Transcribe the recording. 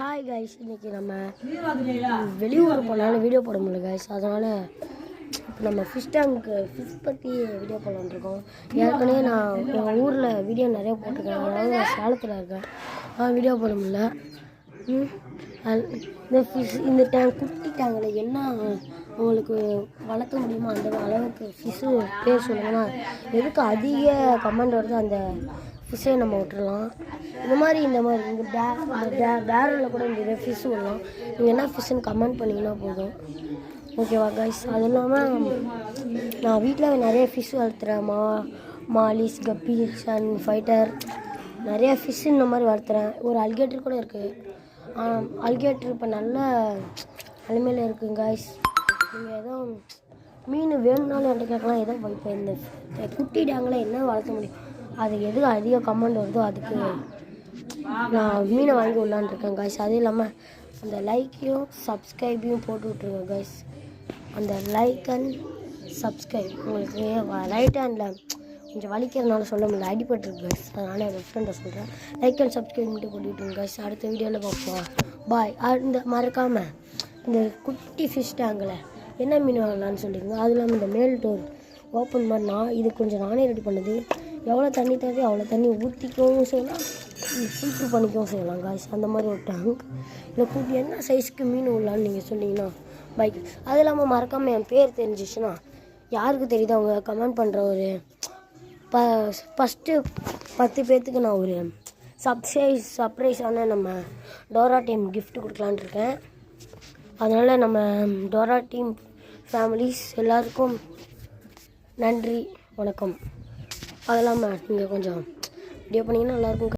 Hi guys, இன்றைக்கி நம்ம வெளியூர் போனாலும் வீடியோ போட முடியல கைஸ். அதனால் இப்போ நம்ம ஃபிஷ் டேங்க்கு ஃபிஷ் பற்றி வீடியோ போடலான்ட்ருக்கோம். ஏற்கனவே நான் எங்கள் ஊரில் வீடியோ நிறைய போட்டிருக்கேன். அதாவது நான் சேலத்தில் இருக்கேன், ஆனால் வீடியோ போட முடியல. இந்த டேங்க் குட்டி டேங்கில் என்ன உங்களுக்கு வளர்க்க முடியுமோ அந்த அளவுக்கு ஃபிஷ்ஷு பேர் சொல்லுங்கன்னா எதுக்கு அதிக கமெண்ட் வருது அந்த ஃபிஷ்ஷை நம்ம விட்டுறலாம். இந்த மாதிரி இந்த டேரில் கூட இந்த ஃபிஷ் விடலாம். நீங்கள் என்ன ஃபிஷ்ஷுன்னு கமெண்ட் பண்ணிங்கன்னா போதும், ஓகேவா கைஸ்? அது இல்லாமல் நான் வீட்டில் நிறைய ஃபிஷ் வளர்த்துறேன். மாலிஸ், கப்பி, சன், ஃபைட்டர், நிறைய ஃபிஷ் இந்த மாதிரி வளர்த்துறேன். ஒரு அல்கேட்டர் கூட இருக்குது. அல்கேட்டர் இப்போ நல்ல நிலைமையில் இருக்குங்க கைஸ். நீங்கள் எதுவும் மீன் வேணும்னாலும் என்கிட்ட கேட்கலாம். எதோ இப்போ இந்த குட்டி டேங்கில் என்ன வளர்த்த முடியும், அது எது அதிக கமெண்ட் வருதோ அதுக்கு நான் மீனை வாங்கி விடலான்ட்ருக்கேன் கைஸ். அதுவும் இல்லாமல் அந்த லைக்கையும் சப்ஸ்கிரைபையும் போட்டு விட்ருங்க கைஸ். அந்த லைக் அண்ட் சப்ஸ்கிரைப் உங்களுக்கு ரைட் ஹேண்டில் கொஞ்சம் வலிக்கிறதுனால சொல்ல முடியல, அடிபட்டுருக்கு கைஸ். அதனால் என் ஃப்ரெண்டை சொல்கிறேன், லைக் அண்ட் சப்ஸ்கிரைப் மட்டும் போட்டு விட்ருங்க கைஸ். அடுத்த வீடியோவில் பார்ப்போம், பாய். இந்த மறக்காமல் இந்த குட்டி ஃபிஷ் டேங்கில் என்ன மீன் வாங்கலான்னு சொல்லிடுங்க. அது இல்லாமல் இந்த மேல் டோர் ஓப்பன் பண்ணால் இது கொஞ்சம் நானே ரெடி பண்ணுது. எவ்வளோ தண்ணி தேவையோ அவ்வளோ தண்ணி ஊற்றிக்கவும் செய்யலாம், ஃபில்ட்ரு பண்ணிக்கவும் செய்யலாம் காய்ஸ். அந்த மாதிரி ஒரு டேங்க். இல்லை கூட்டி என்ன சைஸ்க்கு மீன் உள்ளான்னு நீங்கள் சொன்னீங்கன்னா பைக். அது இல்லாமல் மறக்காமல் என் பேர் தெரிஞ்சிச்சுன்னா யாருக்கு தெரியுது அவங்க கமெண்ட் பண்ணுற ஒரு ஃபஸ்ட்டு 10 பேர்த்துக்கு நான் ஒரு சர்ப்ரைஸான நம்ம டோரா டீம் கிஃப்ட் கொடுக்கலான்னு இருக்கேன். அதனால் நம்ம டோரா டீம் ஃபேமிலிஸ் எல்லாருக்கும் நன்றி, வணக்கம். அது இல்லாமல் நீங்கள் கொஞ்சம் வீடியோ பண்ணிங்கன்னா நல்லாயிருக்கும்.